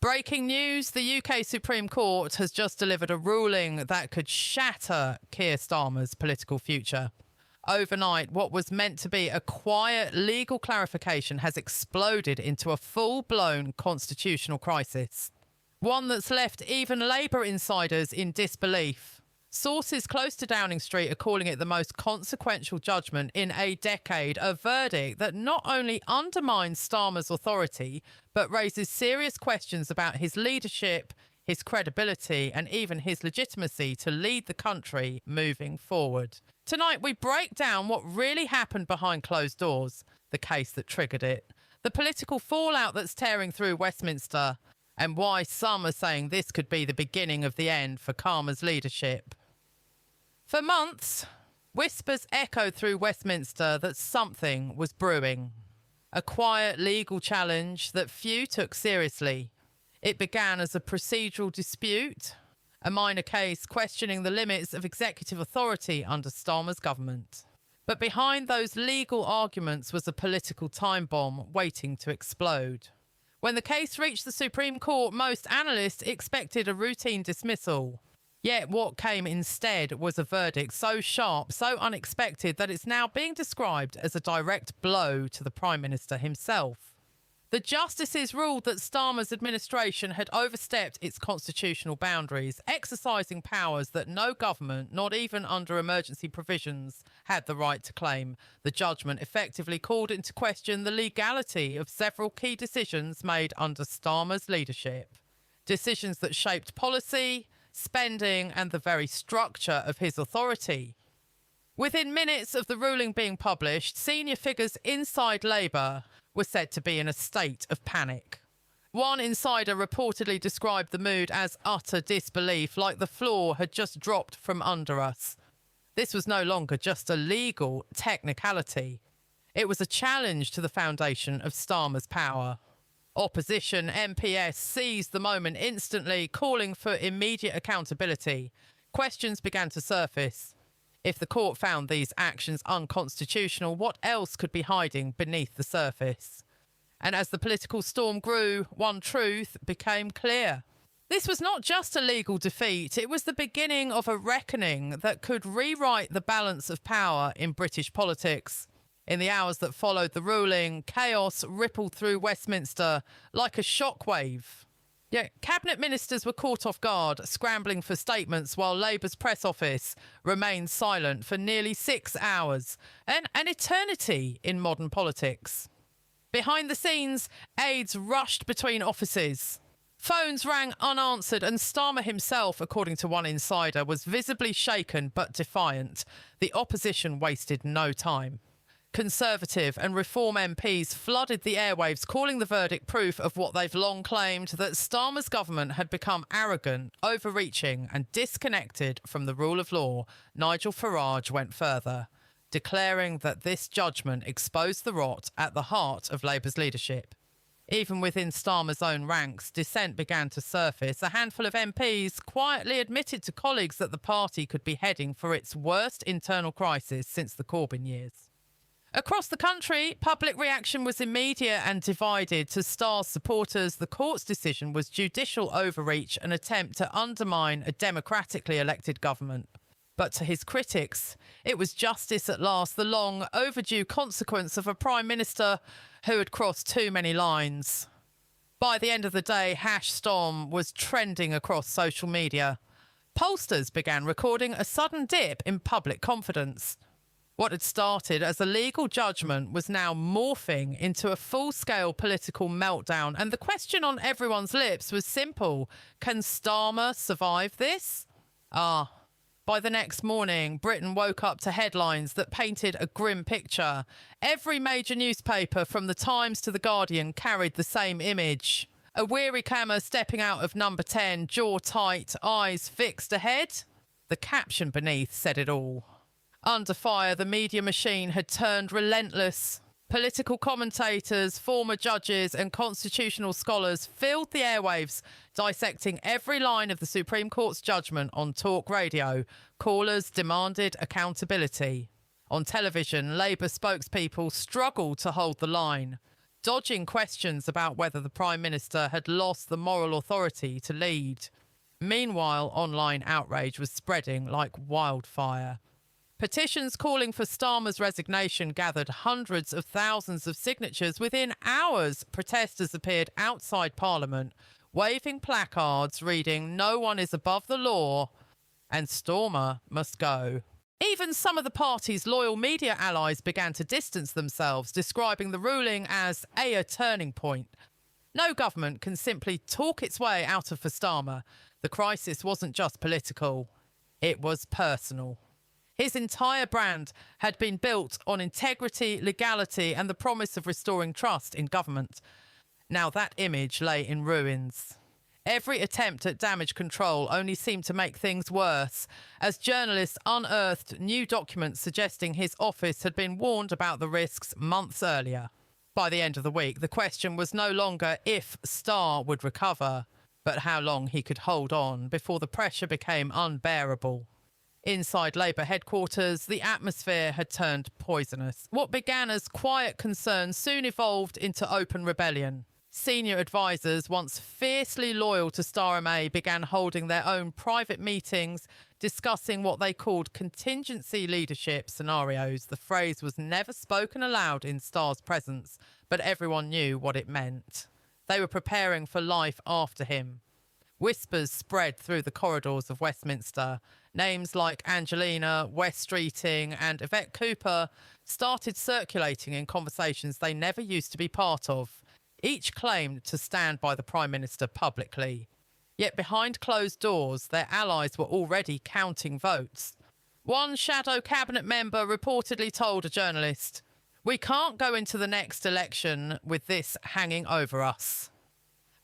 Breaking news, the UK Supreme Court has just delivered a ruling that could shatter Keir Starmer's political future. Overnight, what was meant to be a quiet legal clarification has exploded into a full-blown constitutional crisis. One that's left even Labour insiders in disbelief. Sources close to Downing Street are calling it the most consequential judgment in a decade, a verdict that not only undermines Starmer's authority, but raises serious questions about his leadership, his credibility, and even his legitimacy to lead the country moving forward. Tonight, we break down what really happened behind closed doors, the case that triggered it, the political fallout that's tearing through Westminster, and why some are saying this could be the beginning of the end for Starmer's leadership. For months, whispers echoed through Westminster that something was brewing. A quiet legal challenge that few took seriously. It began as a procedural dispute, a minor case questioning the limits of executive authority under Starmer's government. But behind those legal arguments was a political time bomb waiting to explode. When the case reached the Supreme Court, most analysts expected a routine dismissal. Yet what came instead was a verdict so sharp, so unexpected, that it's now being described as a direct blow to the Prime Minister himself. The justices ruled that Starmer's administration had overstepped its constitutional boundaries, exercising powers that no government, not even under emergency provisions, had the right to claim. The judgment effectively called into question the legality of several key decisions made under Starmer's leadership. Decisions that shaped policy, spending, and the very structure of his authority. Within minutes of the ruling being published, senior figures inside Labour were said to be in a state of panic. One insider reportedly described the mood as utter disbelief, like the floor had just dropped from under us. This was no longer just a legal technicality. It was a challenge to the foundation of Starmer's power. Opposition MPs seized the moment instantly, calling for immediate accountability. Questions began to surface. If the court found these actions unconstitutional, what else could be hiding beneath the surface? And as the political storm grew, one truth became clear. This was not just a legal defeat, it was the beginning of a reckoning that could rewrite the balance of power in British politics. In the hours that followed the ruling, chaos rippled through Westminster like a shockwave. Yet cabinet ministers were caught off guard, scrambling for statements while Labour's press office remained silent for nearly 6 hours, an eternity in modern politics. Behind the scenes, aides rushed between offices. Phones rang unanswered, and Starmer himself, according to one insider, was visibly shaken but defiant. The opposition wasted no time. Conservative and Reform MPs flooded the airwaves, calling the verdict proof of what they've long claimed, that Starmer's government had become arrogant, overreaching and disconnected from the rule of law. Nigel Farage went further, declaring that this judgment exposed the rot at the heart of Labour's leadership. Even within Starmer's own ranks, dissent began to surface. A handful of MPs quietly admitted to colleagues that the party could be heading for its worst internal crisis since the Corbyn years. Across the country, public reaction was immediate and divided. To Starr's supporters, the court's decision was judicial overreach, an attempt to undermine a democratically elected government. But to his critics, it was justice at last, the long overdue consequence of a Prime Minister who had crossed too many lines. By the end of the day, #Storm was trending across social media. Pollsters began recording a sudden dip in public confidence. What had started as a legal judgment was now morphing into a full-scale political meltdown, and the question on everyone's lips was simple: can Starmer survive this? By the next morning, Britain woke up to headlines that painted a grim picture. Every major newspaper, from The Times to The Guardian, carried the same image. A weary camera stepping out of number 10, jaw tight, eyes fixed ahead. The caption beneath said it all. Under fire, the media machine had turned relentless. Political commentators, former judges and constitutional scholars filled the airwaves, dissecting every line of the Supreme Court's judgment on talk radio. Callers demanded accountability. On television, Labour spokespeople struggled to hold the line. dodging questions about whether the Prime Minister had lost the moral authority to lead. Meanwhile, online outrage was spreading like wildfire. Petitions calling for Starmer's resignation gathered hundreds of thousands of signatures. Within hours, protesters appeared outside Parliament, waving placards reading "No one is above the law" and "Starmer must go." Even some of the party's loyal media allies began to distance themselves, describing the ruling as a turning point. No government can simply talk its way out of for Starmer. The crisis wasn't just political, it was personal. His entire brand had been built on integrity, legality, and the promise of restoring trust in government. Now that image lay in ruins. Every attempt at damage control only seemed to make things worse, as journalists unearthed new documents suggesting his office had been warned about the risks months earlier. By the end of the week, the question was no longer if Starr would recover, but how long he could hold on before the pressure became unbearable. Inside Labour headquarters, the atmosphere had turned poisonous. What began as quiet concern soon evolved into open rebellion. Senior advisers, once fiercely loyal to Starmer, began holding their own private meetings, discussing what they called contingency leadership scenarios. The phrase was never spoken aloud in Starr's presence, but everyone knew what it meant. They were preparing for life after him. Whispers spread through the corridors of Westminster. Names like Angelina, West Streeting and Yvette Cooper started circulating in conversations they never used to be part of. Each claimed to stand by the Prime Minister publicly. Yet behind closed doors, their allies were already counting votes. One shadow cabinet member reportedly told a journalist, "We can't go into the next election with this hanging over us."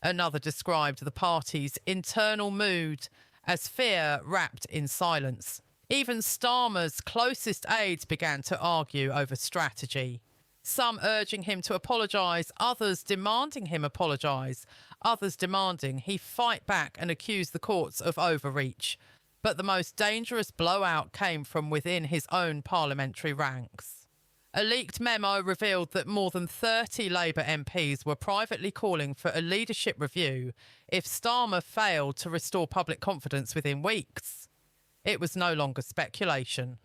Another described the party's internal mood as fear wrapped in silence. Even Starmer's closest aides began to argue over strategy. Some urging him to apologise, others demanding him apologise, others demanding he fight back and accuse the courts of overreach. But the most dangerous blowout came from within his own parliamentary ranks. A leaked memo revealed that more than 30 Labour MPs were privately calling for a leadership review if Starmer failed to restore public confidence within weeks. It was no longer speculation.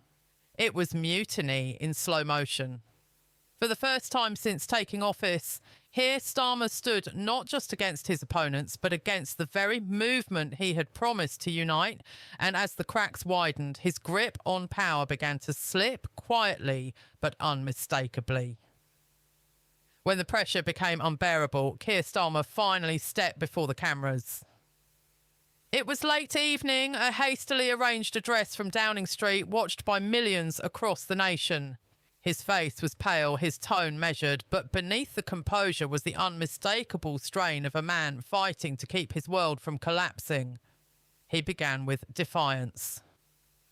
It was mutiny in slow motion. For the first time since taking office, here Starmer stood not just against his opponents, but against the very movement he had promised to unite. And as the cracks widened, his grip on power began to slip quietly, but unmistakably. When the pressure became unbearable, Keir Starmer finally stepped before the cameras. It was late evening, a hastily arranged address from Downing Street, watched by millions across the nation. His face was pale, his tone measured, but beneath the composure was the unmistakable strain of a man fighting to keep his world from collapsing. He began with defiance.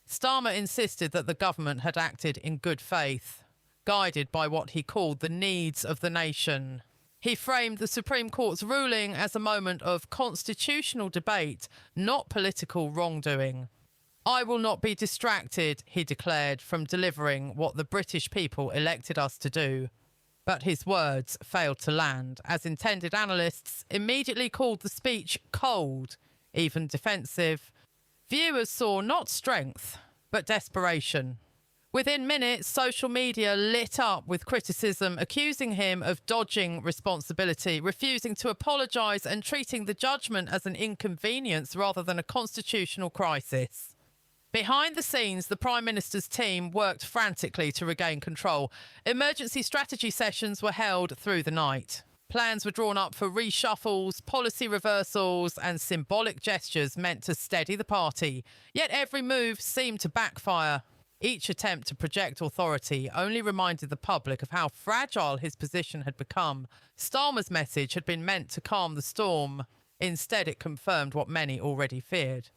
Starmer insisted that the government had acted in good faith, guided by what he called the needs of the nation. He framed the Supreme Court's ruling as a moment of constitutional debate, not political wrongdoing. "I will not be distracted," he declared, "from delivering what the British people elected us to do." But his words failed to land, as intended analysts immediately called the speech cold, even defensive. Viewers saw not strength, but desperation. Within minutes, social media lit up with criticism, accusing him of dodging responsibility, refusing to apologise and treating the judgment as an inconvenience rather than a constitutional crisis. Behind the scenes, the Prime Minister's team worked frantically to regain control. Emergency strategy sessions were held through the night. Plans were drawn up for reshuffles, policy reversals and symbolic gestures meant to steady the party. Yet every move seemed to backfire. Each attempt to project authority only reminded the public of how fragile his position had become. Starmer's message had been meant to calm the storm. Instead, it confirmed what many already feared: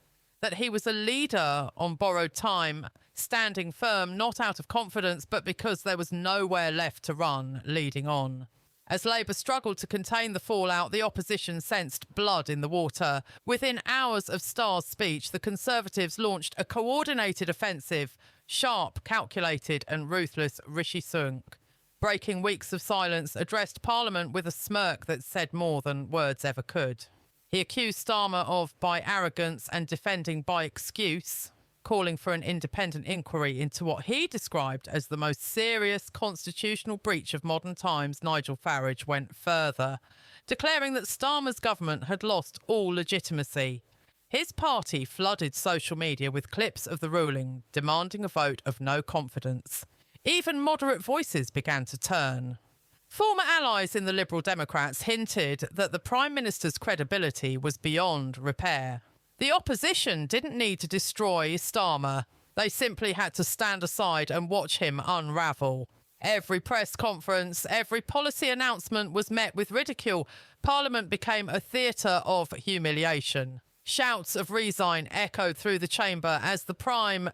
that he was a leader on borrowed time, standing firm not out of confidence but because there was nowhere left to run, leading on. As Labour struggled to contain the fallout, the opposition sensed blood in the water. Within hours of Starr's speech, the Conservatives launched a coordinated offensive, sharp, calculated and ruthless Rishi Sunak. breaking weeks of silence, addressed Parliament with a smirk that said more than words ever could. He accused Starmer of by arrogance and defending by excuse, calling for an independent inquiry into what he described as the most serious constitutional breach of modern times. Nigel Farage went further, declaring that Starmer's government had lost all legitimacy. His party flooded social media with clips of the ruling, demanding a vote of no confidence. Even moderate voices began to turn. Former allies in the Liberal Democrats hinted that the Prime Minister's credibility was beyond repair. The opposition didn't need to destroy Starmer. They simply had to stand aside and watch him unravel. Every press conference, every policy announcement was met with ridicule. Parliament became a theatre of humiliation. Shouts of resign echoed through the chamber as the Prime